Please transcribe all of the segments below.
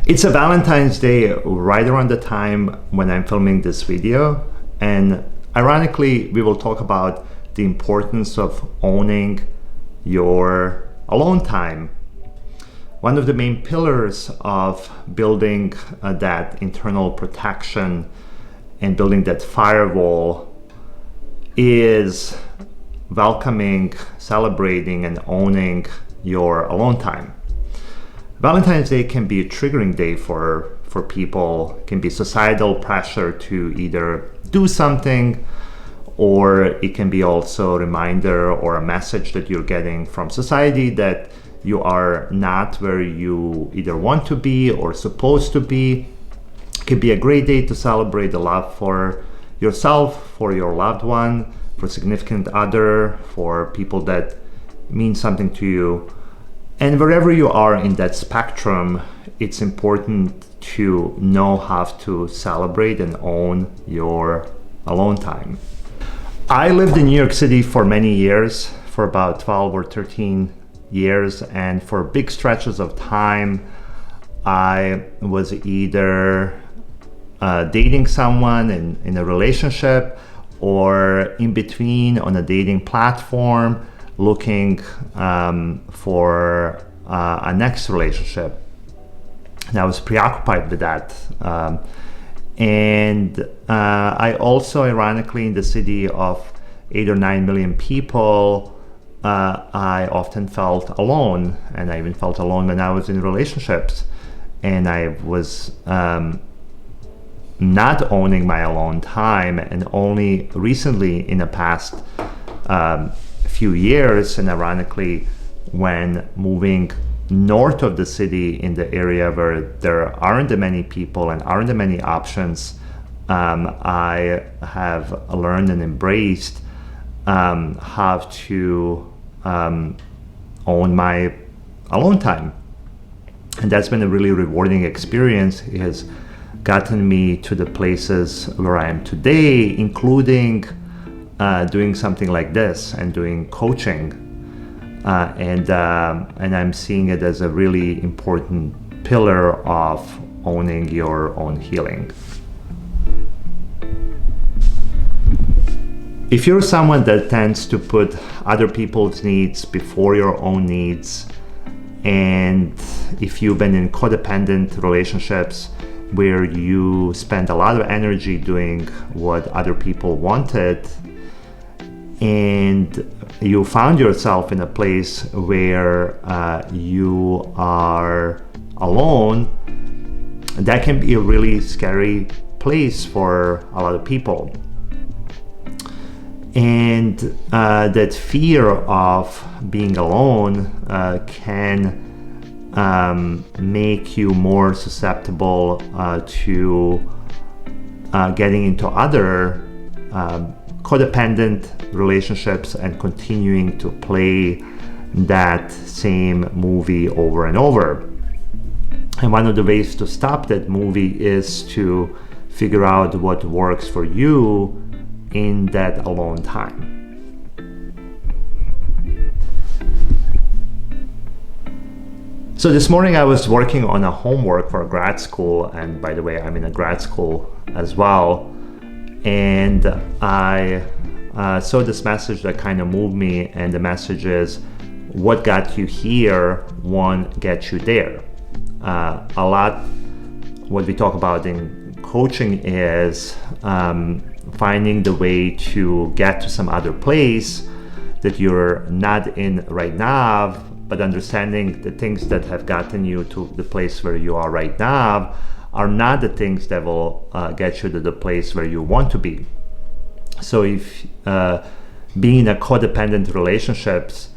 It's a Valentine's Day right around the time when I'm filming this video, and ironically we will talk about the importance of owning your alone time. One of the main pillars of building that internal protection and building that firewall is welcoming, celebrating, and owning your alone time. Valentine's Day can be a triggering day for people. It can be societal pressure to either do something, or it can be also a reminder or a message that you're getting from society that you are not where you either want to be or supposed to be. It can be a great day to celebrate the love for yourself, for your loved one, for significant other, for people that mean something to you. And wherever you are in that spectrum, it's important to know how to celebrate and own your alone time. I lived in New York City for many years, for about 12 or 13 years, and for big stretches of time, I was either dating someone in a relationship, or in between on a dating platform, looking for a next relationship. And I was preoccupied with that. I also, ironically, in the city of 8 or 9 million people, I often felt alone. And I even felt alone when I was in relationships. And I was not owning my alone time, and only recently in the past few years, and ironically when moving north of the city in the area where there aren't that many people and aren't that many options, I have learned and embraced how to own my alone time. And that's been a really rewarding experience. It has gotten me to the places where I am today, including doing something like this and doing coaching. And I'm seeing it as a really important pillar of owning your own healing. If you're someone that tends to put other people's needs before your own needs, and if you've been in codependent relationships where you spend a lot of energy doing what other people wanted, and you found yourself in a place where you are alone, that can be a really scary place for a lot of people. And that fear of being alone can make you more susceptible to getting into other codependent relationships and continuing to play that same movie over and over. And one of the ways to stop that movie is to figure out what works for you in that alone time. So this morning I was working on a homework for grad school, and by the way, I'm in a grad school as well. And I saw this message that kind of moved me, and the message is, what got you here won't get you there. A lot what we talk about in coaching is finding the way to get to some other place that you're not in right now, but understanding the things that have gotten you to the place where you are right now are not the things that will get you to the place where you want to be. So if being in a codependent relationships,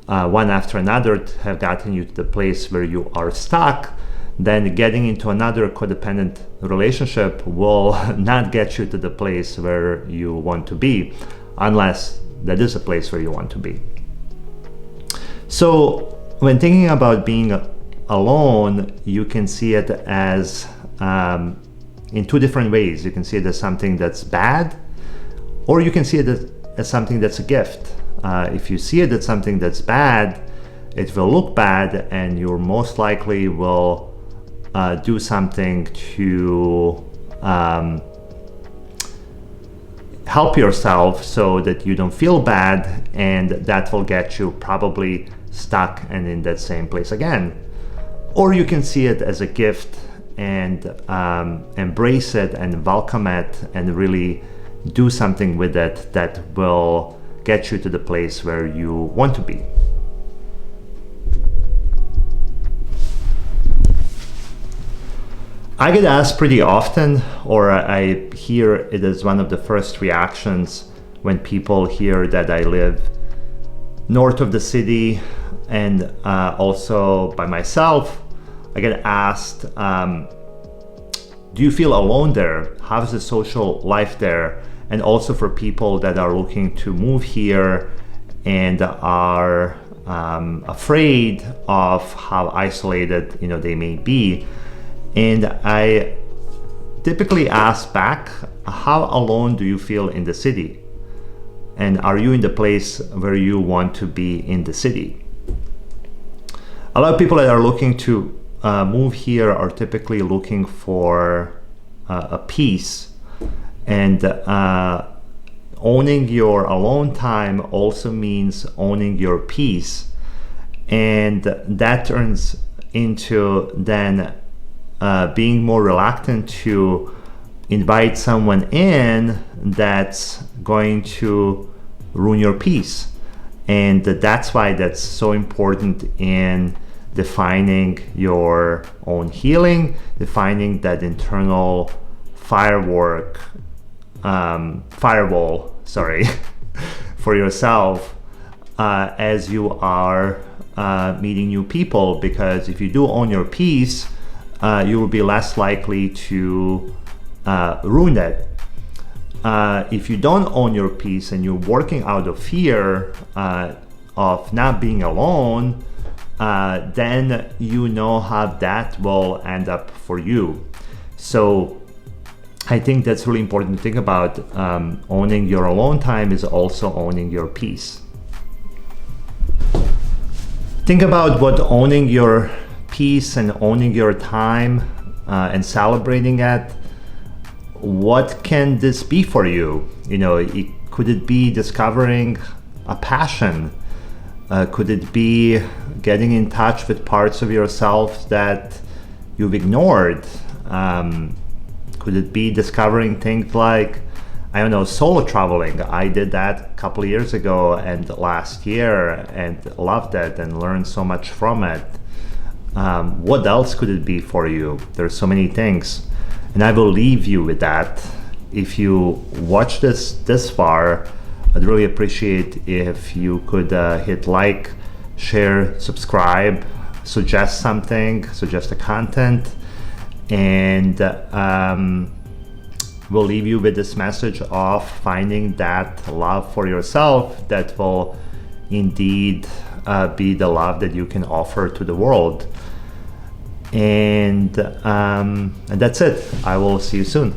one after another, have gotten you to the place where you are stuck, then getting into another codependent relationship will not get you to the place where you want to be, unless that is a place where you want to be. So when thinking about being alone, you can see it as in two different ways. You can see it as something that's bad, or you can see it as something that's a gift. If you see it as something that's bad, it will look bad, and you most likely will do something to help yourself so that you don't feel bad, and that will get you probably stuck and in that same place again. Or you can see it as a gift and embrace it and welcome it and really do something with it that will get you to the place where you want to be. I get asked pretty often, or I hear it as one of the first reactions when people hear that I live north of the city, and also by myself. I get asked, do you feel alone there? How's the social life there? And also for people that are looking to move here and are afraid of how isolated they may be. And I typically ask back, how alone do you feel in the city? And are you in the place where you want to be in the city? A lot of people that are looking to move here are typically looking for a peace. And owning your alone time also means owning your peace. And that turns into then being more reluctant to invite someone in that's going to ruin your peace. And that's why that's so important in defining your own healing, defining that internal firewall for yourself as you are meeting new people. Because if you do own your peace, you will be less likely to ruin it. If you don't own your peace and you're working out of fear of not being alone, then how that will end up for you. So I think that's really important to think about. Owning your alone time is also owning your peace. Think about what owning your peace and owning your time and celebrating it, what can this be for you? Could it be discovering a passion? Could it be getting in touch with parts of yourself that you've ignored? Could it be discovering things like, solo traveling? I did that a couple of years ago and last year and loved it and learned so much from it. What else could it be for you? There's so many things. And I will leave you with that. If you watch this far, I'd really appreciate if you could hit like, share, subscribe, suggest the content, and we'll leave you with this message of finding that love for yourself that will indeed be the love that you can offer to the world. And that's it. I will see you soon.